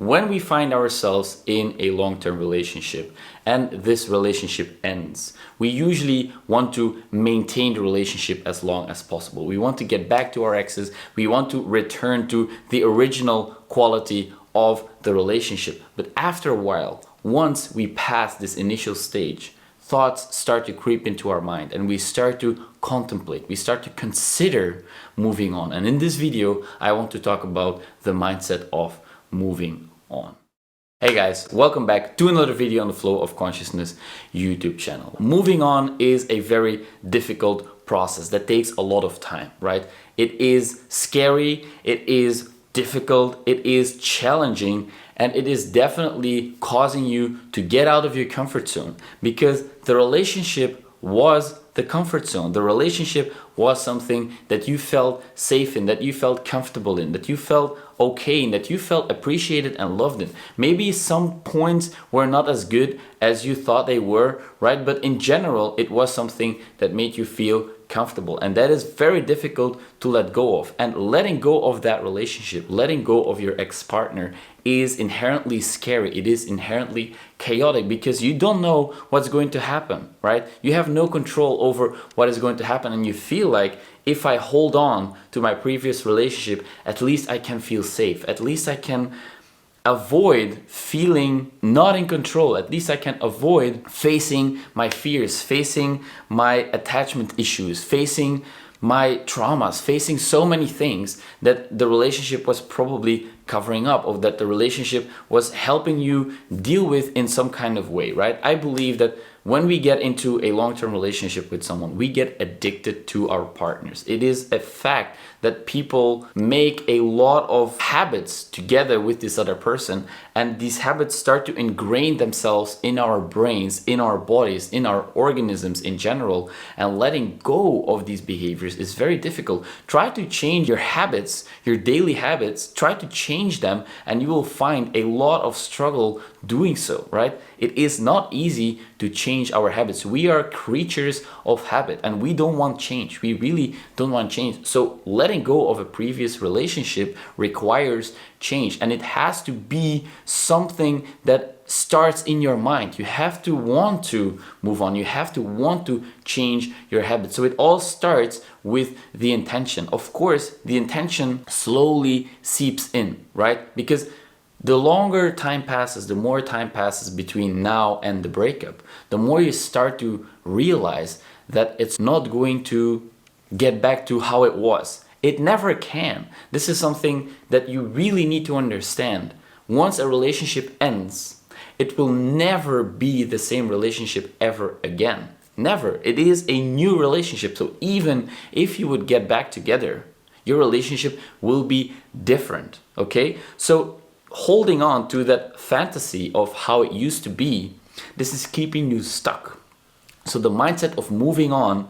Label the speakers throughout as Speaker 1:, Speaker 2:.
Speaker 1: when we find ourselves in a long-term relationship and this relationship ends, we usually want to maintain the relationship as long as possible. We want to get back to our exes. We want to return to the original quality of the relationship. But after a while, once we pass this initial stage, thoughts start to creep into our mind and we start to contemplate, we start to consider moving on. And in this video, I want to talk about the mindset of moving on. Hey guys, welcome back to another video on the Flow of Consciousness YouTube channel. Moving on is a very difficult process that takes a lot of time, right? It is scary, it is difficult, it is challenging, and it is definitely causing you to get out of your comfort zone, because the relationship was the comfort zone. The relationship was something that you felt safe in, that you felt comfortable in, that you felt okay in, that you felt appreciated and loved in. Maybe some points were not as good as you thought they were, right? But in general, it was something that made you feel comfortable, and that is very difficult to let go of. And letting go of that relationship, letting go of your ex-partner, is inherently scary. It is inherently chaotic because you don't know what's going to happen, right? You have no control over what is going to happen, and you feel like, if I hold on to my previous relationship, at least I can feel safe. At least I can avoid feeling not in control. At least I can avoid facing my fears, facing my attachment issues, facing my traumas, facing so many things that the relationship was probably covering up, or that the relationship was helping you deal with in some kind of way, right? I believe that when we get into a long-term relationship with someone, we get addicted to our partners. It is a fact that people make a lot of habits together with this other person, and these habits start to ingrain themselves in our brains, in our bodies, in our organisms in general, and letting go of these behaviors is very difficult. Try to change your habits, your daily habits, try to change them, and you will find a lot of struggle doing so, right? It is not easy to change our habits. We are creatures of habit, and we don't want change. We really don't want change. So letting go of a previous relationship requires change, and it has to be something that starts in your mind. You have to want to move on. You have to want to change your habits. So it all starts with the intention. Of course, the intention slowly seeps in, right? Because the longer time passes, the more time passes between now and the breakup, the more you start to realize that it's not going to get back to how it was. It never can. This is something that you really need to understand. Once a relationship ends, it will never be the same relationship ever again. Never. It is a new relationship. So even if you would get back together, your relationship will be different. Okay? So holding on to that fantasy of how it used to be, this is keeping you stuck. So the mindset of moving on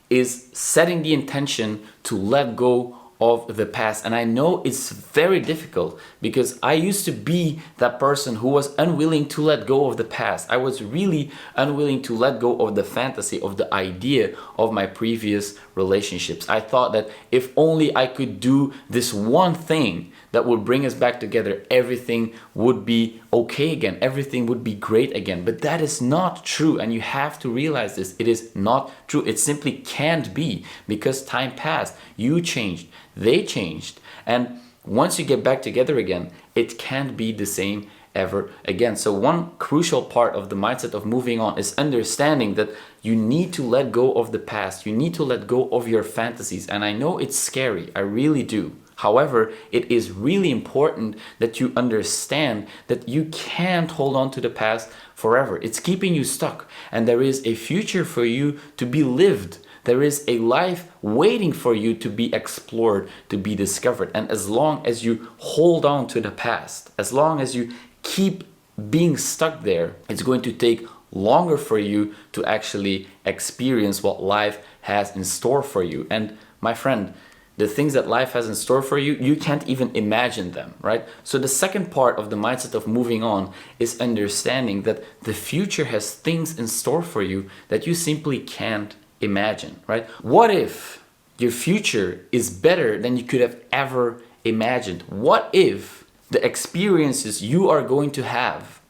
Speaker 1: is setting the intention to let go of the past. And I know it's very difficult, because I used to be that person who was unwilling to let go of the past. I was really unwilling to let go of the fantasy, of the idea of my previous relationships. I thought that if only I could do this one thing that would bring us back together, everything would be okay again. Everything would be great again. But that is not true, and you have to realize this. It is not true. It simply can't be, because time passed. You changed. They changed. And once you get back together again, it can't be the same ever again. So one crucial part of the mindset of moving on is understanding that you need to let go of the past. You need to let go of your fantasies. And I know it's scary. I really do. However, it is really important that you understand that you can't hold on to the past forever. It's keeping you stuck, and there is a future for you to be lived. There is a life waiting for you to be explored, to be discovered. And as long as you hold on to the past, as long as you keep being stuck there, it's going to take longer for you to actually experience what life has in store for you. And my friend, the things that life has in store for you, you can't even imagine them, right? So the second part of the mindset of moving on is understanding that the future has things in store for you that you simply can't imagine, right? What if your future is better than you could have ever imagined? What if the experiences you are going to have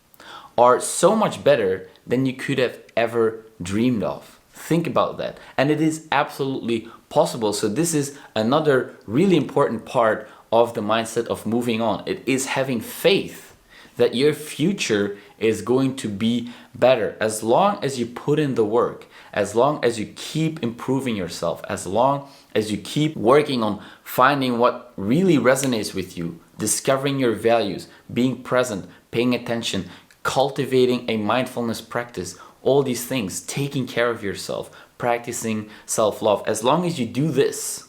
Speaker 1: are so much better than you could have ever dreamed of. Think about that. And it is absolutely possible. So this is another really important part of the mindset of moving on. It is having faith that your future is going to be better as long as you put in the work, as long as you keep improving yourself, as long as you keep working on finding what really resonates with you, discovering your values, being present, paying attention, cultivating a mindfulness practice, all these things, taking care of yourself, practicing self-love. As long as you do this,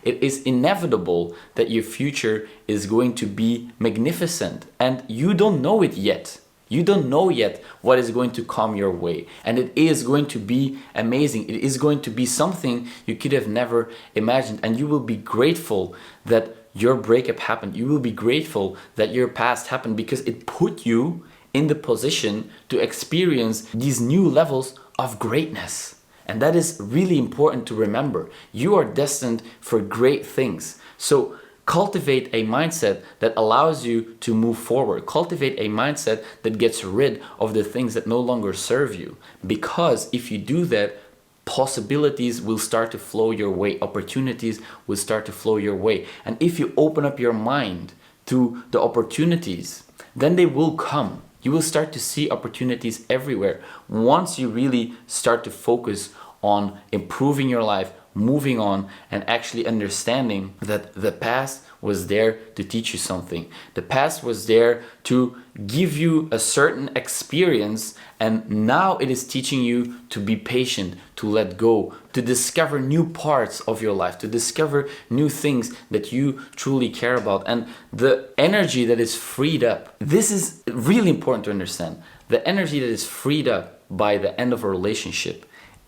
Speaker 1: it is inevitable that your future is going to be magnificent, and you don't know it yet. You don't know yet what is going to come your way, and it is going to be amazing. It is going to be something you could have never imagined, and you will be grateful that your breakup happened. You will be grateful that your past happened, because it put you in the position to experience these new levels of greatness. And that is really important to remember. You are destined for great things. So cultivate a mindset that allows you to move forward. Cultivate a mindset that gets rid of the things that no longer serve you. Because if you do that, possibilities will start to flow your way. Opportunities will start to flow your way. And if you open up your mind to the opportunities, then they will come. You will start to see opportunities everywhere once you really start to focus on improving your life, moving on, and actually understanding that the past was there to teach you something. The past was there to give you a certain experience, and now it is teaching you to be patient, to let go, to discover new parts of your life, to discover new things that you truly care about. And the energy that is freed up, this is really important to understand. The energy that is freed up by the end of a relationship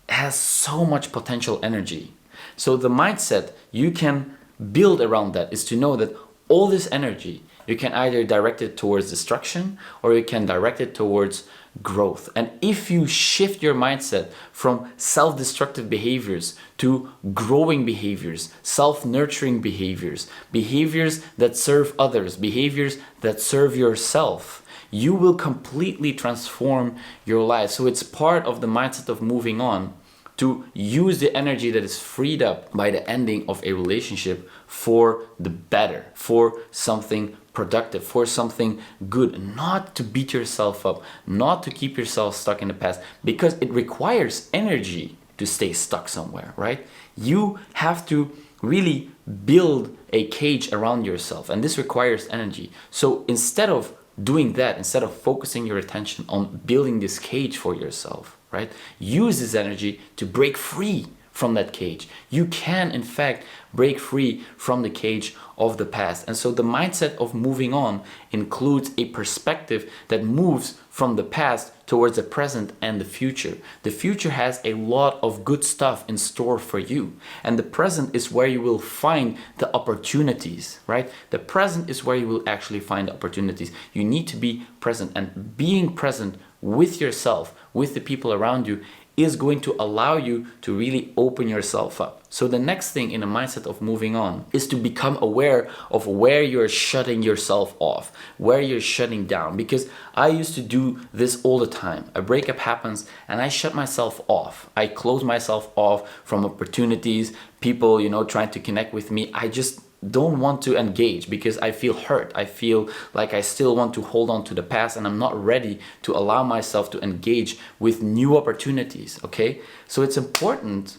Speaker 1: has so much potential energy. So the mindset you can build around that is to know that all this energy, you can either direct it towards destruction or you can direct it towards growth. And if you shift your mindset from self-destructive behaviors to growing behaviors, self-nurturing behaviors, behaviors that serve others, behaviors that serve yourself, you will completely transform your life. So it's part of the mindset of moving on to use the energy that is freed up by the ending of a relationship for the better, for something productive, for something good, not to beat yourself up, not to keep yourself stuck in the past, because it requires energy to stay stuck somewhere, right? You have to really build a cage around yourself, and this requires energy. So instead of doing that, instead of focusing your attention on building this cage for yourself, right? Use this energy to break free from that cage. You can, in fact, break free from the cage of the past. And so the mindset of moving on includes a perspective that moves from the past towards the present and the future. The future has a lot of good stuff in store for you. And the present is where you will find the opportunities, right? The present is where you will actually find the opportunities. You need to be present, and being present with yourself, with the people around you, is going to allow you to really open yourself up. So the next thing in the mindset of moving on is to become aware of where you're shutting yourself off, where you're shutting down. Because I used to do this all the time. A breakup happens and I shut myself off. I close myself off from opportunities, people, trying to connect with me. I just don't want to engage because I feel hurt. I feel like I still want to hold on to the past, and I'm not ready to allow myself to engage with new opportunities, okay? So it's important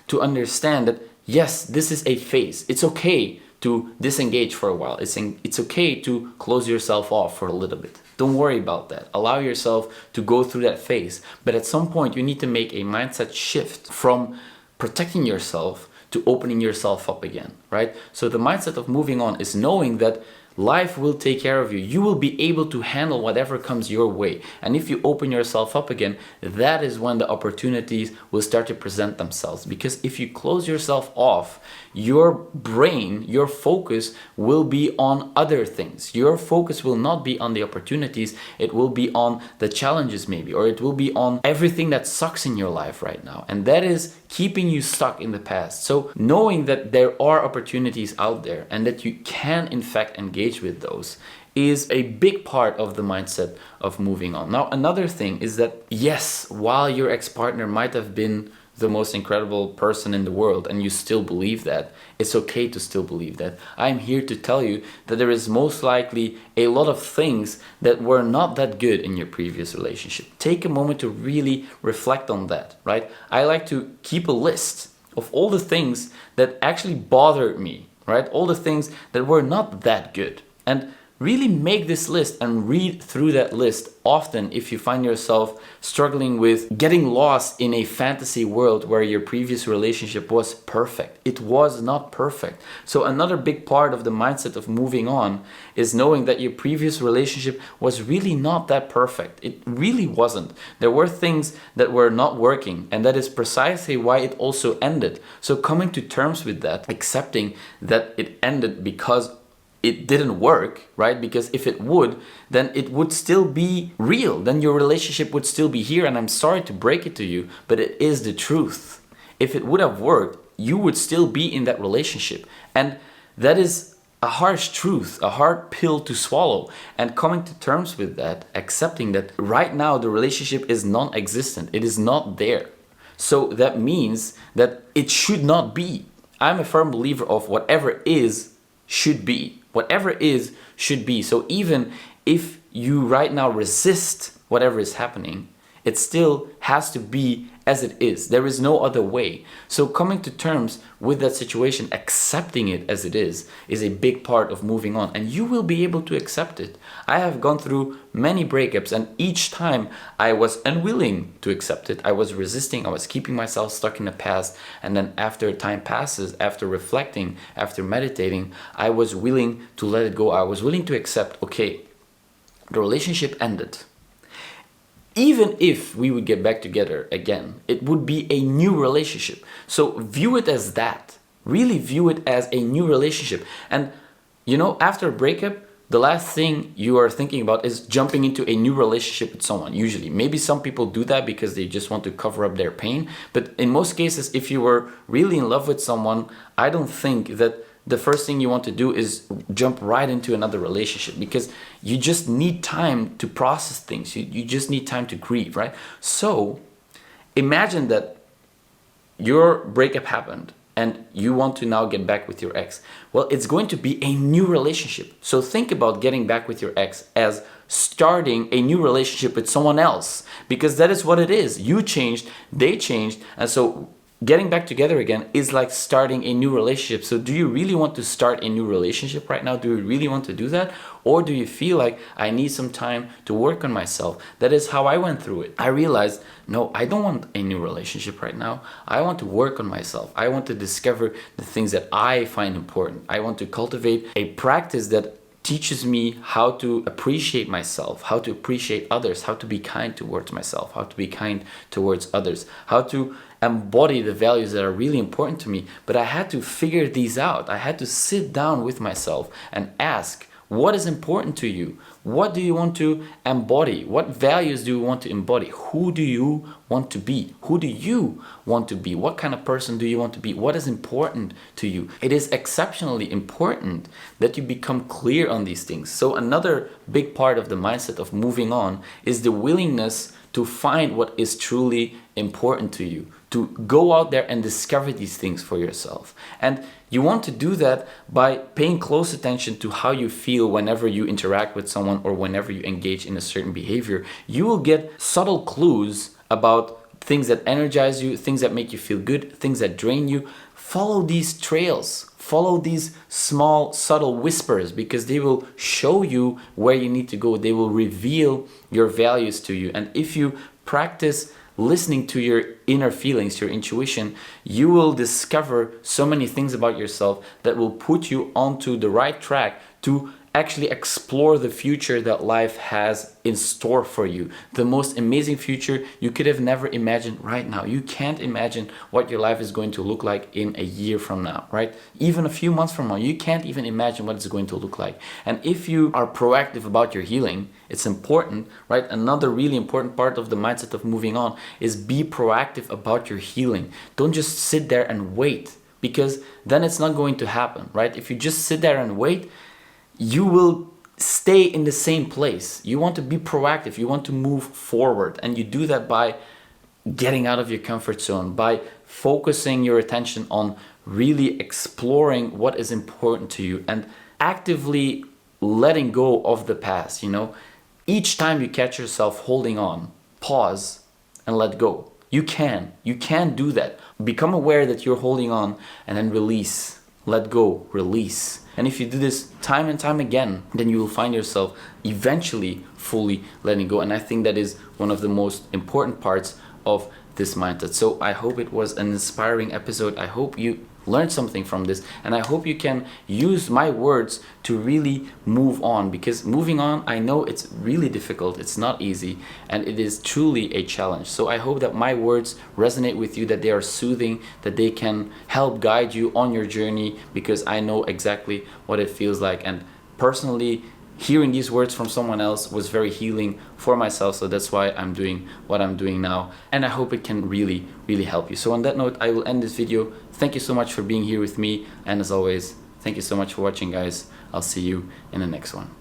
Speaker 1: to understand that yes, this is a phase. It's okay to disengage for a while. It's okay to close yourself off for a little bit. Don't worry about that. Allow yourself to go through that phase. But at some point you need to make a mindset shift from protecting yourself to opening yourself up again, right? So the mindset of moving on is knowing that life will take care of you. You will be able to handle whatever comes your way. And if you open yourself up again, that is when the opportunities will start to present themselves. Because if you close yourself off, your brain, your focus will be on other things. Your focus will not be on the opportunities. It will be on the challenges maybe, or it will be on everything that sucks in your life right now. And that is keeping you stuck in the past. So knowing that there are opportunities out there and that you can in fact engage with those is a big part of the mindset of moving on. Now, another thing is that, yes, while your ex-partner might have been the most incredible person in the world and you still believe that, it's okay to still believe that. I'm here to tell you that there is most likely a lot of things that were not that good in your previous relationship. Take a moment to really reflect on that, right? I like to keep a list of all the things that actually bothered me, right? All the things that were not that good. And really make this list and read through that list often if you find yourself struggling with getting lost in a fantasy world where your previous relationship was perfect. It was not perfect. So another big part of the mindset of moving on is knowing that your previous relationship was really not that perfect. It really wasn't. There were things that were not working, and that is precisely why it also ended. So coming to terms with that, accepting that it ended because it didn't work, right? Because if it would, then it would still be real. Then your relationship would still be here. And I'm sorry to break it to you, but it is the truth. If it would have worked, you would still be in that relationship. And that is a harsh truth, a hard pill to swallow. And coming to terms with that, accepting that right now the relationship is non-existent. It is not there. So that means that it should not be. I'm a firm believer of whatever is should be. Whatever is should be. So even if you right now resist whatever is happening, it still has to be as it is. There is no other way. So coming to terms with that situation, accepting it as it is a big part of moving on. And you will be able to accept it. I have gone through many breakups, and each time I was unwilling to accept it. I was resisting. I was keeping myself stuck in the past. And then after time passes, after reflecting, after meditating, I was willing to let it go. I was willing to accept, okay, the relationship ended. Even if we would get back together again, it would be a new relationship. So view it as that. Really view it as a new relationship. And you know, after a breakup, the last thing you are thinking about is jumping into a new relationship with someone, usually. Maybe some people do that because they just want to cover up their pain. But in most cases, if you were really in love with someone, I don't think that the first thing you want to do is jump right into another relationship, because you just need time to process things. You just need time to grieve, right? So imagine that your breakup happened and you want to now get back with your ex. Well, it's going to be a new relationship. So think about getting back with your ex as starting a new relationship with someone else, because that is what it is. You changed, they changed, and so getting back together again is like starting a new relationship. So do you really want to start a new relationship right now? Do you really want to do that? Or do you feel like I need some time to work on myself? That is how I went through it. I realized, no, I don't want a new relationship right now. I want to work on myself. I want to discover the things that I find important. I want to cultivate a practice that teaches me how to appreciate myself, how to appreciate others, how to be kind towards myself, how to be kind towards others, how to embody the values that are really important to me. But I had to figure these out. I had to sit down with myself and ask, what is important to you? What do you want to embody? What values do you want to embody? Who do you want to be? Who do you want to be? What kind of person do you want to be? What is important to you? It is exceptionally important that you become clear on these things. So another big part of the mindset of moving on is the willingness to find what is truly important to you, to go out there and discover these things for yourself. And you want to do that by paying close attention to how you feel whenever you interact with someone or whenever you engage in a certain behavior. You will get subtle clues about things that energize you, things that make you feel good, things that drain you. Follow these trails. Follow these small, subtle whispers, because they will show you where you need to go. They will reveal your values to you. And if you practice listening to your inner feelings, your intuition, you will discover so many things about yourself that will put you onto the right track to actually explore the future that life has in store for you. The most amazing future you could have never imagined right now. You can't imagine what your life is going to look like in a year from now, right? Even a few months from now, you can't even imagine what it's going to look like. And if you are proactive about your healing, it's important, right? Another really important part of the mindset of moving on is be proactive about your healing. Don't just sit there and wait, because then it's not going to happen, right? If you just sit there and wait, you will stay in the same place. You want to be proactive. You want to move forward. And you do that by getting out of your comfort zone, by focusing your attention on really exploring what is important to you and actively letting go of the past. Each time you catch yourself holding on, pause and let go. You can do that. Become aware that you're holding on and then release, let go, release. And if you do this time and time again, then you will find yourself eventually fully letting go. And I think that is one of the most important parts of this mindset. So I hope it was an inspiring episode. I hope you learned something from this, and I hope you can use my words to really move on, because moving on, I know it's really difficult, it's not easy, and it is truly a challenge. So I hope that my words resonate with you, that they are soothing, that they can help guide you on your journey, because I know exactly what it feels like. And personally, hearing these words from someone else was very healing for myself, so that's why I'm doing what I'm doing now, and I hope it can really help you. So on that note, I will end this video. Thank you so much for being here with me, and as always, thank you so much for watching, guys. I'll see you in the next one.